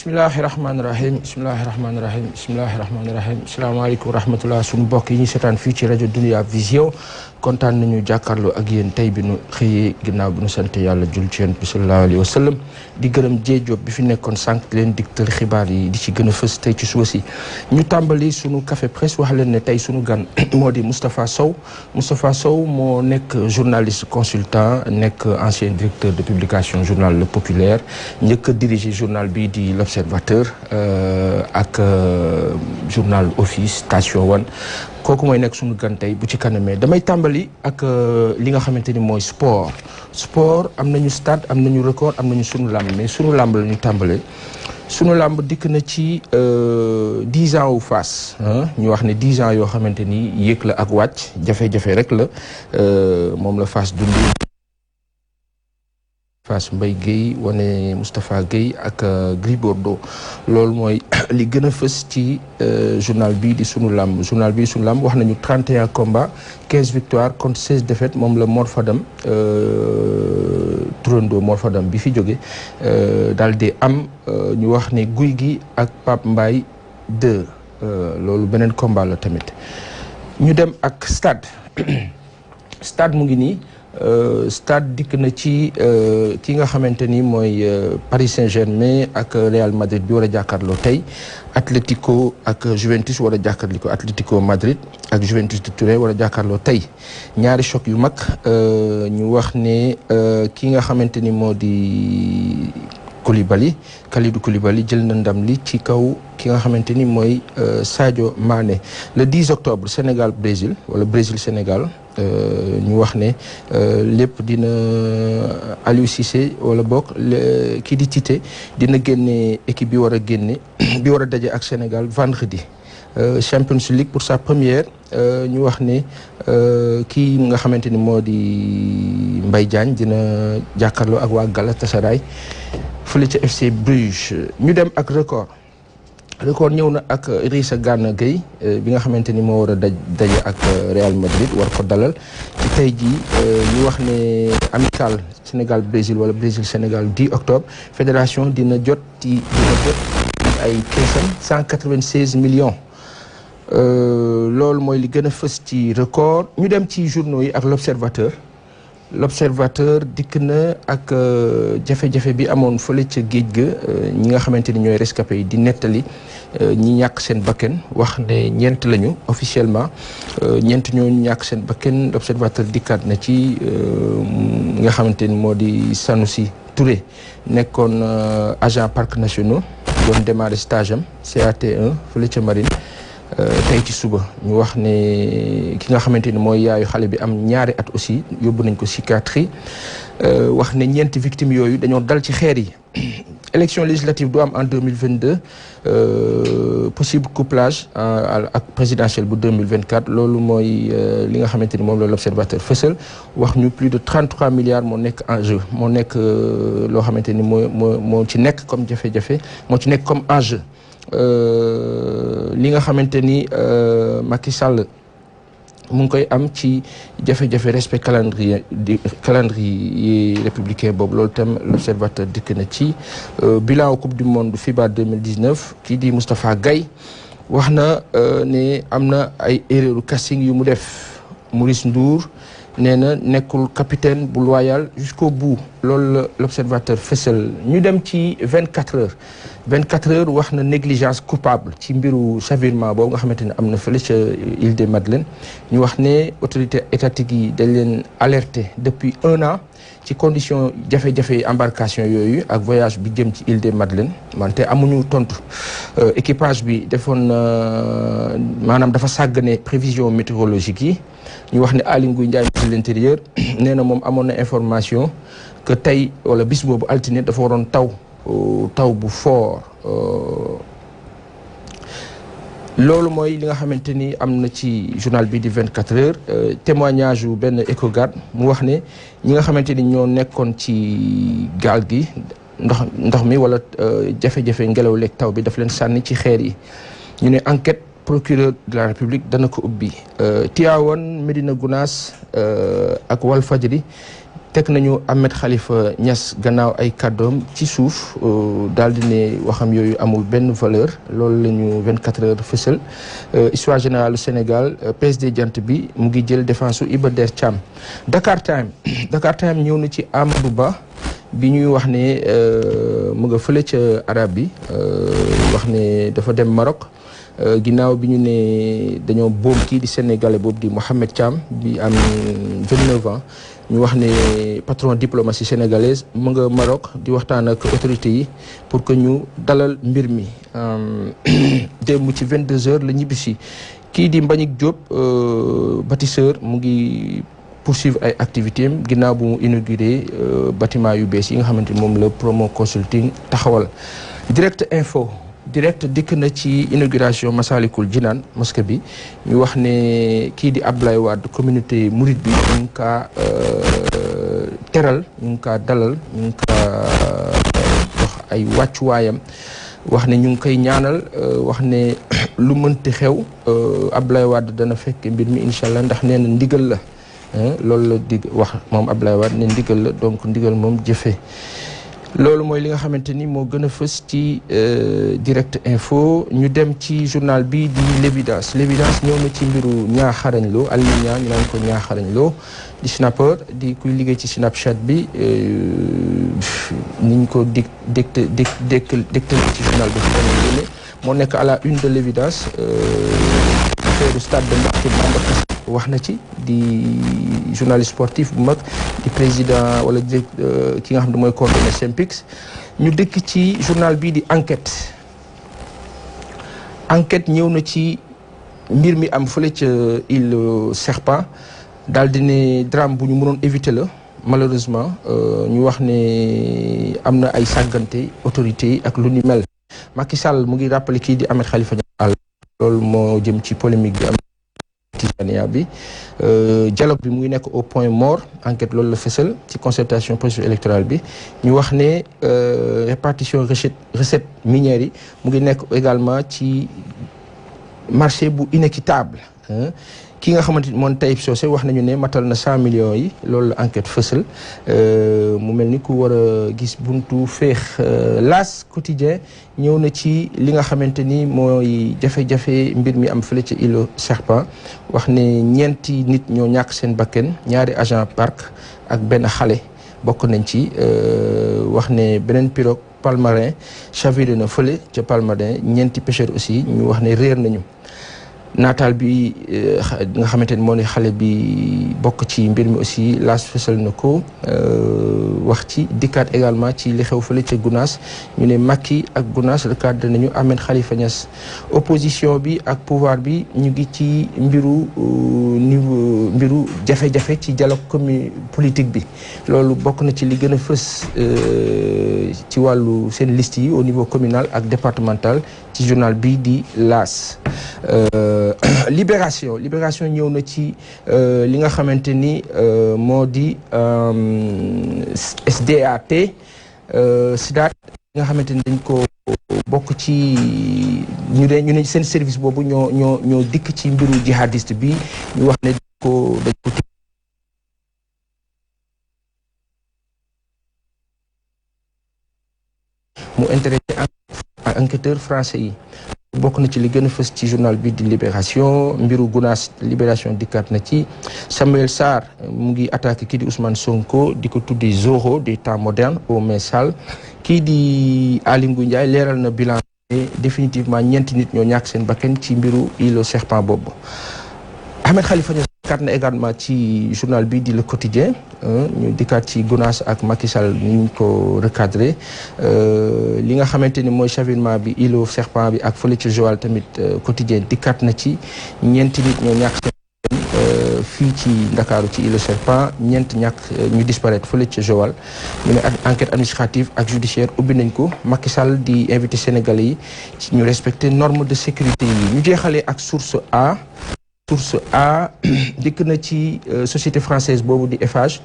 bismillahirrahmanirrahim bismillahirrahmanirrahim bismillahirrahmanirrahim asalaamaaleykum wa rahmatullah suñu mbokk yi ñu seetaan fii ci rajo Dunia Vision kontaan nañu jàkkaarloo ak yéen tey bi nu xëyee ginnaaw bi nu sant yàlla jul ci yonent bi sallallahu alayhi wa sallam di gërëm Diop bi fi nekkoon sànq leen digtal xibaar yi di ci gën a fës tey ci suba si ñu tàmbali suñu café presse wax leen ne tey suñu gan moo di Moustapha Sow moo nekk journaliste consultant nekk ancien directeur de publication journal Le Populaire njëkk a diriger journal bi di L'Observateur ak journal Office Station One kooku mooy nekk suñu gan tey bu ci kanamee damay tàmbali ak li nga xamante ni mooy sport am nañu stade am nañu record am nañu sunu làmb mais sunu làmb la ñu tàmbalee sunu làmb dikk na ci 10 ans wu Fass ñu wax ne 10 ans yoo xamante ni yéeg la ak wàcc jafe-jafe rek la moom la Fass dund. Fass Mbaye Guèye wane Moustapha Guèye ak Gris Bordeaux loolu mooy li gën a fës ci journal bii di sunu làmb wax nañu 31 combats 15 victoires contre 16 défaites moom la Mor Fadam turandoo Mor Fadam bi fi jóge daal di am ñu wax ne Guy gi ak Pape Mbaye 2 loolu beneen combat la tamit ñu dem ak stade mu ngi nii stade dikk na ci ki nga xamante ni mooy Paris Saint-Germain ak Real Madrid bi war a jàkkaarloo tey Atlético ak Juventus war a jàkkaarloo Atlético Madrid ak Juventus de Turin war a jàkkaarloo tey ñaari choc yu mag ñu wax ne ki nga xamante ni moo di Kalidou Koulibaly jël na ndam li ci kaw ki nga xamante ni mooy Sadio Mané le 10 octobre Sénégal Brésil wala Brésil Sénégal ñu wax ne lépp dina Aliou Cissé wala bokk kii di Tite dina génne équipe bi war a daje ak Sénégal vendredi Champions League pour sa première ñu wax ne kii nga xamante ni moo di Mbaye Diagne dina jàkkaarloo ak waa Galatasaray fële ca FC Bruges ñu dem ak record ñëw na ak Idrissa Gana Gueye bi nga xamante ni moo war a daje ak Real Madrid war ko dalal ci tey jii ñu wax ne amical Sénégal Brésil wala Brésil Sénégal 10 octobre fédération dina jot ay keesam 196 millions loolu mooy li gën a fës ci record ñu dem ci journaux yi ak l'observateur dikk na ak jafe-jafe bi amoon fële ca géej ga ñi nga xamante ni ñooy rescapé yi di nettali ñi ñàkk seen bakken wax ne ñeent lañu officiellement ñeent ñooñu ñàkk seen bakken l'observateur dikkaat na ci nga xamante ni moo di Sanoussi Touré nekkoon agent parcs nationaux doon démarrer stage am CAT1 fële ca marine tey ci suba ñu wax ne ki nga xamante ni mooy yaayu xale bi am ñaari at aussi yóbbu nañ ko psychiatrie wax ne ñeenti victimes yooyu dañoo dal ci xeer yi élection législative du am en 2022 possible couplage ak présidentielle bu 2024 loolu mooy li nga xamante ni moom la l'observateur fësal wax ñu plus de 33 milliards moo nekk en jeu moo nekk loo xamante ni moo ci nekk comme jafe-jafe moo ci nekk comme enjeu li nga xamante ni Macky Sall mu ngi koy am ci jafe-jafe respect calendrier républicain boobu loolu tam l'observateur dikk na ci bilan coupe du monde FIBA 2019 kii di Moustapha Guèye wax na ne am na ay erreur casting yu mu def Maurice Ndour nee na nekkul capitaine bu loyal jusqu'au bout loolu la l'observateur fësal ñu dem ci 24 heures wax na négligence coupable ci mbiru chavirement boobu nga xamante ne am na fële ca Île des Madeleines ñu wax ne autorité étatique yi dañ leen alerté depuis 1 an ci condition jafe-jafe embarcation yooyu ak voyage bi jëm ci Île des Madeleines wante amuñu tontu équipage bi defoon maanaam dafa sàggane prévision météorologique yi ñu wax ne Aly Ngouille Ndiaye ministre de l'intérieur nee na moom amoon na information que tey wala bis boobu altine dafa waroon taw bu fort loolu mooy li nga xamante ni am na ci journal bi di 24 heures témoignage yu benn éco-garde mu wax ne ñi nga xamante ni ñoo nekkoon ci gaal gi ndox mi wala jafe-jafe ngelaw leeg taw bi daf leen sànni ci xeer yi ñu ne enquête procureur de la République dana ko ubbi Tivaouane Médina Gounass ak Walfadjri teg nañu Ahmed Khalifa Niass gannaaw ay kàddoom ci suuf daal di ne waxam yooyu amul benn valeur loolu la ñu 24 heures fësal. histoire générale du Sénégal PSD jant bi mu ngi jël défense su Iba Der Thiam. Dakar Time ñëw na ci Amadou Ba bi ñuy wax ne mu nga fële ca arab bi wax ne dafa dem Maroc. ginnaaw bi ñu ne dañoo boom kii di sénégalais boobu di Mohamed Thiam bi am 29 ans ñu wax ne patron diplomatie sénégalaise mu nga Maroc di waxtaan ak autorités yi pour que ñu dalal mbir mi démb ci 22 heures la ñibbisi kii di Mbagnick Diop bâtisseur mu ngi poursuivre ay activités am ginnaaw bu mu inauguré bâtiment yu bees yi nga xamante ni moom la Promo Consulting taxawal. direct dikk na ci inauguration Massalikul Jinaan mosquée bi ñu wax ne kii di Abdoulaye Wade communauté mouride bi ñu ngi kaa teral ñu ngi kaa dalal ñu ngi kaa wax ay wàccuwaayam wax ne ñu ngi koy ñaanal wax ne lu mënti xew Abdoulaye Wade dana fekk mbir mi incha allah ndax nee na ndigal la loolu la dig wax moom Abdoulaye Wade ne ndigal la donc ndigal moom jëfee. loolu mooy li nga xamante ni moo gën a fës ci direct info ñu dem ci journal bi di l'évidence ñëw na ci mbiru Niakharañ Lo Aliou Niang ñu naan ko Niakharañ Lo di snapper di kuy liggéey ci Snapchat bi niñ ko dégtal ci journal bi moo nekk à la une de l'évidence affaire stade de Mbacké wax na ci di journaliste sportif bu mag di président wala ki nga xam ne mooy coordonné Synpics ñu dëkk ci journal bii di enquête ñëw na ci mbir mi am fële ca île Serpent daal di ne drame bu ñu mënoon éviter la malheureusement ñu wax ne am na ay sàggante autorités yi ak lu ni mel. Macky Sall mu ngi rappelé kii di Ahmed Khalifa Niass loolu moo jëm ci polémique bi am Tijaniya bi dialogue bi mu ngi nekk au point mort enquête loolu la fësal ci concertation processus électoral bi ñu wax ne répartition recette minières yi mu ngi nekk également ci marché bu inéquitable ki nga xamante ni moom Taïb Socé wax nañu ne matal na 100 millions yi loolu la enquête fësal mu mel ni ku war a gis buntu féex L'As quotidien ñëw na ci li nga xamante ni mooy jafe-jafe mbir mi am fële ca île Serpent wax ne ñeenti nit ñoo ñàkk seen bakken ñaari agent parc ak benn xale bokk nañ ci wax ne beneen pirogue Palmarin chaviré na fële ca Palmarin ñeenti pêcheurs aussi ñu wax ne réer nañu. naataal bi nga xamante ni moo ne xale bi bokk ci mbir mi aussi L'As fësal na ko wax ci dikkaat également ci li xew fële ca Gounass ñu ne Macky ak Gounass recadré nañu Ahmed Khalifa Niass opposition bi ak pouvoir bi ñu ngi ci mbiru jafe-jafe ci dialogue politique bi loolu bokk na ci li gën a fës ci wàllu seen liste yi au niveau communal ak départemental ci journal bi di L'As Libération ñëw na ci li nga xamante ni moo di SDAT SDAT li nga xamante ni dañ ko bokk ci ñu ne seen service boobu ñoo dikk ci mbiru jihadiste bi ñu wax ne dañ ko mu intéressé enquêteur français yi bokk na ci li gën a fës ci journal bi di Libération mbiru Gounass Libération dikkaat na ci Samuel Sarr mu ngi attaqué kii di Ousmane Sonko di ko tuddi Zorro des temps modernes au mains sales kii di Aly Ngouille Ndiaye leeral na bilan définitivement ñeenti nit ñoo ñàkk seen bakkan ci mbiru île Serpent boobu. Ahmed Khalifa Niass dikkaat na également ci journal bi di Le Quotidien ñu dikkaat ci Gounass ak Macky Sall ñu ko recadré li nga xamante ni mooy chavirement bi île Serpent bi ak fële ci Joal tamit Quotidien dikkaat na ci ñeenti nit ñoo ñàkk seen fii ci Ndakaaru ci île Serpent ñeent ñàkk ñu disparaître fële ci Joal ñu ne enquête administrative ak judiciaire ubbi nañ ko Macky Sall di invité Sénégalais yi ci ñu respecter normes de sécurité yi ñu jeexalee ak source A dikk na ci société française boobu di Eiffage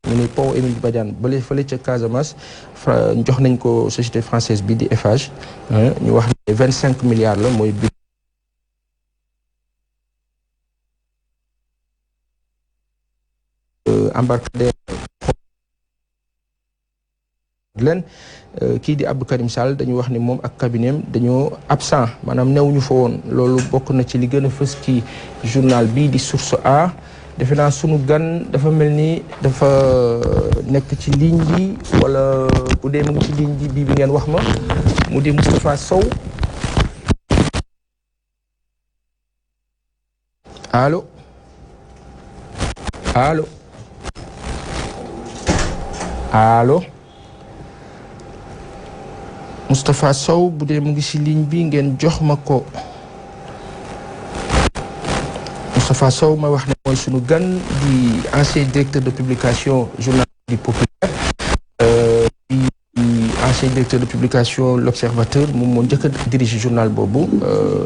ñu ne pont Émile Badiane bale fële ca Casamance jox nañ ko société française bi di Eiffage ñu wax ne 25 milliards la mooy embarcadère leen kii di Abdou Karim Sall dañu wax ni moom ak cabinet dañoo absent maanaam newuñu fa woon loolu bokk na ci li gën a fës ci journal bii di Source A. defe naa sunu gan dafa mel ni dafa nekk ci ligne bi wala bu dee mu ngi ci ligne bi bi ngeen wax ma mu di Moustapha Sow allo allo allo Moustapha Sow bu dee mu ngi ci ligne bi ngeen jox ma ko. Moustapha Sow ma wax ne mooy sunu gan di ancien directeur de publication journal du Populaire di ancien directeur de publication l'Observateur moom moo njëkk a dirige journal boobu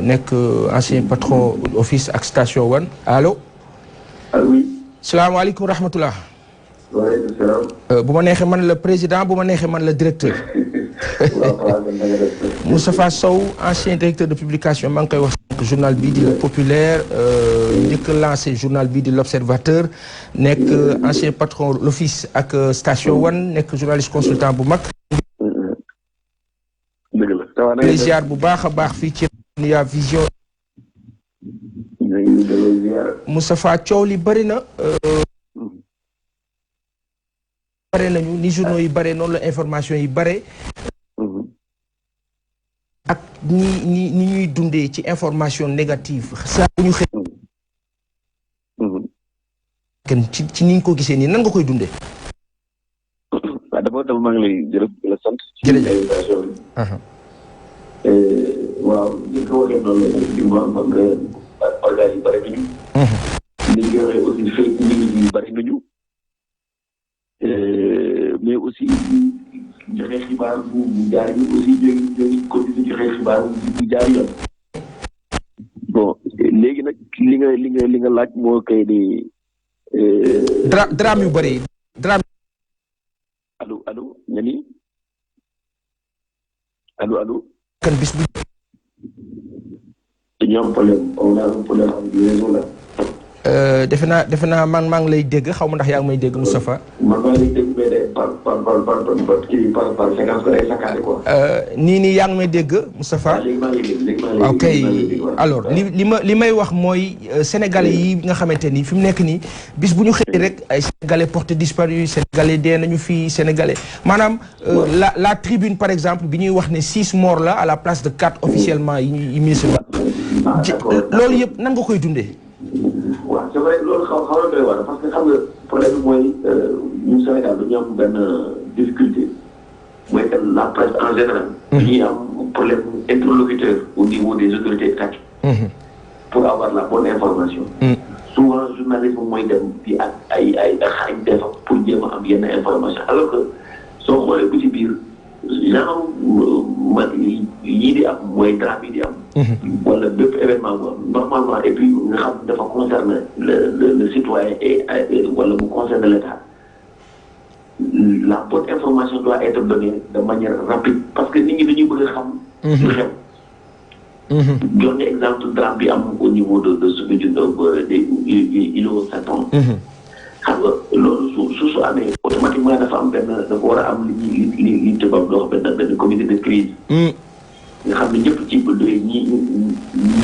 nekk ancien patron office ak station One allo. allo oui. salaamaaleykum rahmatullah. waaleykum salaam. bu ma neexee man la président bu ma neexee man la directeur. Moustapha Sow ancien directeur de publication maa ngi koy wax journal bii di Le Populaire njëkk lancé journal bii di l'Observateur nekk ancien patron l'office ak station One nekk journaliste consultant bu mag. ziar bu baax a baax fii ci Dunya Vision. Moustapha coow li bëri na. bare nañu ni journaux yi bare noonu la information yi bare. ak ni ñuy dundee ci information négative saa bu ñu xëy kenn ci ni nga ko gisee nii nan nga koy dundee. waaw dafa maa ngi lay jërëjëf di la sant. jërëjëf waaw li nga ko waxee noonu la effectivement xam nga organes yi bëri nañu. li nga waxee aussi fake news yi bëri nañu. mais aussi joxe xibaar bu jaar yi aussi ñooy continuer joxe xibaar bu jaar yoon. bon léegi nag li nga laaj moo koy di. drame yu bëri drame. allo nga ni allo. kan bis bu. dañoo am problème on a un problème am réseau la. defe naa maa ngi lay dégg xaw ma ndax yaa ngi may dégg Moustapha. man maa ngi lay dégg mais de par séquence ko day sakkaate quoi. nii yaa ngi may dégg Moustapha. léegi maa ngi dégg ok alors li may wax mooy sénégalais yi nga xamante ni fi mu nekk nii bis bu ñu xëy rek ay sénégalais portés disparus sénégalais dee nañu fii sénégalais maanaam la tribune par exemple bi ñuy wax ne 6 morts la à la place de 4 officiellement yi ministre loolu yëpp nan nga koy dundee. waaw c'est vrai loolu xaw na doy waar parce que xam nga problème bi mooy ñun Sénégal dañu am benn difficulté mooy que la presse en général. dañuy am problème interlocuteur au niveau des autorités étatiques. pour avoir la bonne information. souvent journaliste mooy dem di ak ay xarañte fa pour jéem a am yenn information alors que soo xoolee bu ci biir genre yii di am mooy drame yi di am. wala bépp événement boobu normalement et puis nga xam dafa concerner le citoyen et wala mu concerne l'État la bonne information doit être donnée de manière rapide parce que nit ñi dañuy bëgg a xam. lu xew. jox nga exemple drame bi am au niveau de Soumbédioune des îlots Saint-Ouen. xam nga loolu su amee automatiquement dafa am dafa war a am li tubaab doo xam benn comité de crise. nga xam ne ñëpp ci ñi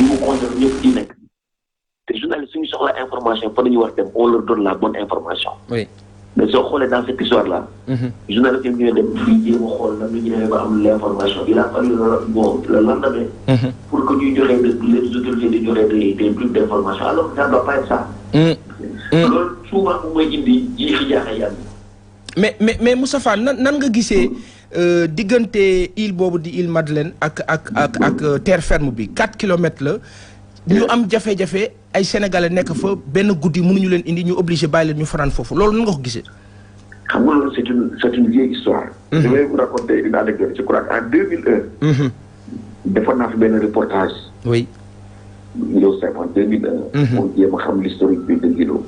mu concerne ñëpp ci nekk te journaliste suñu soxla information fa nañu war dem on leur donne la bonne information. oui mais soo xoolee dans cette histoire là. journaliste yi ñu dem fii jéem a xool nan la ñu demee ba am l'information il a fallu le lendemain. pour que ñuy joxe les autorités di joxe des bribes d'information alors que ça doit pas être ça. loolu souvent mu may indi ji fi jaaxee yàlla. mais Moustapha nan nga gisee. diggante île boobu di île Madeleine ak terre ferme bi 4 kilomètres la ñu am jafe-jafe ay sénégalais nekk fa benn guddi mënuñu leen indi ñu obligé bàyyi leen ñu fanaan foofu loolu nan nga ko gisee. xam nga loolu c'est une vieille histoire. je vais vous raconter une anecdote je crois en 2001. defoon naa fi benn reportage. oui. Îlot Saint-Ouen 2001. pour jéem a xam l'historique bi de l'îlot.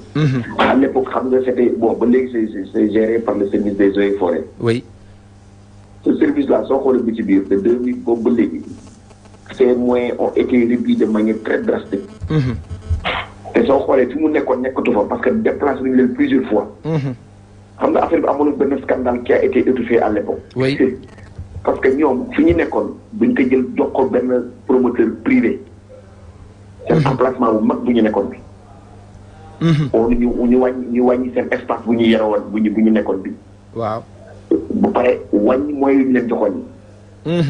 à l'époque xam nga c'était bon ba léegi c'est géré par le service des eaux et forêts. oui. ce service-là soo xoolee bu ci biir de 2000 boobu ba léegi ces moyens ont été réduits de manière très drastique. te soo xoolee fi mu nekkoon nekkatu fa parce que déplacé nañu leen plusieurs fois. xam nga affaire bi amoon benn scandale qui a été étouffé à l'époque. oui parce que ñoom fi ñu nekkoon buñ ko jël jox ko benn promoteur privé. seen emplacement bu mag bu ñu nekkoon bi. ñu wàññi seen espace bu ñu yore woon bu ñu nekkoon bi. waaw. bu pare wàññi mooy yu ñu leen joxoon yi.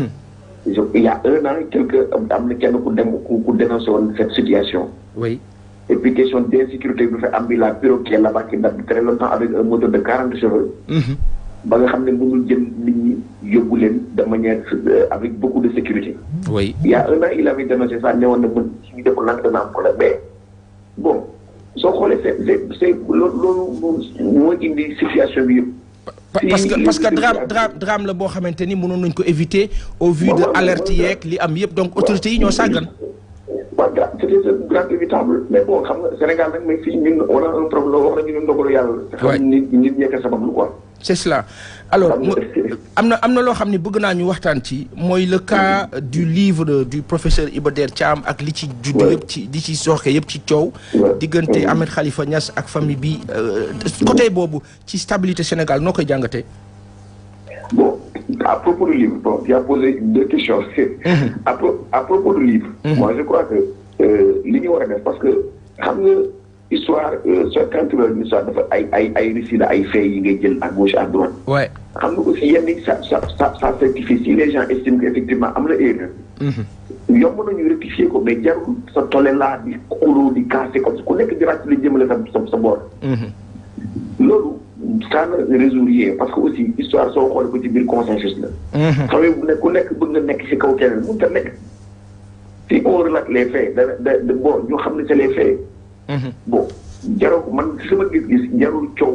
il y a 1 an quelque am na kenn ku dénoncé woon cette situation. oui. et puis question d'insécurité bi fa am bi la bureau qui est là-bas qui date de très longtemps avec un moteur de 40 chevaux. ba nga xam ne mënul jël nit ñi yóbbu leen de manière avec beaucoup de sécurité. oui. il y a 1 an il avait dénoncé ça ne woon na mën suñu deful nag dana am problème mais bon soo xoolee c'est loolu moo indi situation bi yëpp. parce que drame la boo xamante ni mënoon nañ ko éviter au vu de alerte yeeg li am yëpp donc autorités yi ñoo sàggan. waaw c'était grave évitable mais bon xam nga Sénégal nag mais fii ñun on a un problème wax nañu ne ndogalu yàlla. waay xam nit ñekk sabab lu quoi. c'est cela alors am na loo xam ne bëgg naa ñu waxtaan ci mooy le cas du livre du professeur Iba Der Thiam ak li ci juddu yëpp ci li ci soxe yëpp ci coow. diggante Ahmed Khalifa Niass ak famille bi côté boobu ci stabilité Sénégal noo koy jàngatee. bon à propos du livre bon tu as posé 2 questions. à propos du livre. moi je crois que li ñu war a def parce que xam nga histoire quand tu veux une histoire dafa ay récits la ay faits yi ngay jël à gauche à droite. ouais. xam nga aussi yenn ça certifie si les gens estiment que effectivement am na erreur. yomb nañu rectifier ko mais jarul sa tolle laa di xuloo di casser comme ku nekk di ràcc li jëmale sa boor. loolu ça ne résout rien parce que aussi histoire soo xoolee ko ci biir consensus la. xam nga ku nekk bëgg nga nekk ci kaw keneen mënut a nekk. si on relate les faits bon ñu xam ne c'est les faits. bon jarul man sama gis-gis jarul coow.